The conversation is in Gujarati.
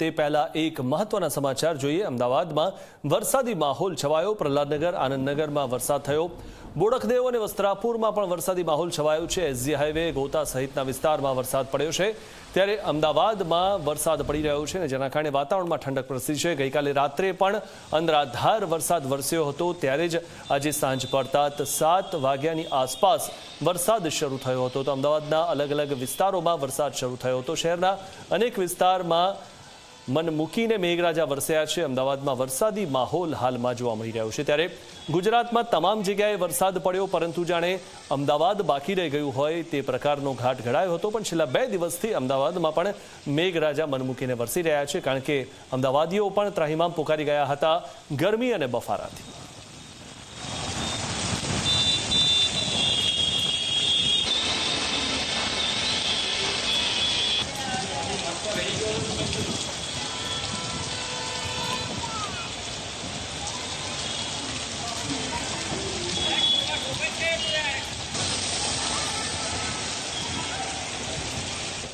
તે પહેલા એક મહત્વના સમાચાર જોઈએ। અમદાવાદમાં વરસાદી માહોલ છવાયો। પ્રહલાદનગર, આનંદનગરમાં વરસાદ થયો। બોડકદેવ અને વસ્ત્રાપુરમાં પણ વરસાદી માહોલ છવાયો છે। એસજી હાઈવે, ગોતા સહિતના વિસ્તારમાં વરસાદ પડ્યો છે। ત્યારે અમદાવાદમાં વરસાદ પડી રહ્યો છે, જેના કારણે વાતાવરણમાં ઠંડક પ્રસરી છે। ગઈકાલે રાત્રે પણ અનરાધાર વરસાદ વરસ્યો હતો, ત્યારે જ આજે સાંજ પડતા 7 વાગ્યાની આસપાસ વરસાદ શરૂ થયો હતો। તો અમદાવાદના અલગ અલગ વિસ્તારોમાં વરસાદ શરૂ થયો હતો। શહેરના અનેક વિસ્તારમાં મન મૂકીને મેઘરાજા વરસ્યા છે। અમદાવાદમાં વરસાદી માહોલ હાલમાં જોવા મળી રહ્યો છે। ત્યારે ગુજરાતમાં તમામ જગ્યાએ વરસાદ પડ્યો, પરંતુ જાણે અમદાવાદ બાકી રહી ગયું હોય તે પ્રકારનો ઘાટ ઘડાયો હતો। પણ છેલ્લા 2 દિવસથી અમદાવાદમાં પણ મેઘરાજા મન મૂકીને વરસી રહ્યા છે, કારણ કે અમદાવાદીઓ પણ ત્રાહિમામ પોકારી ગયા હતા ગરમી અને બફારાથી।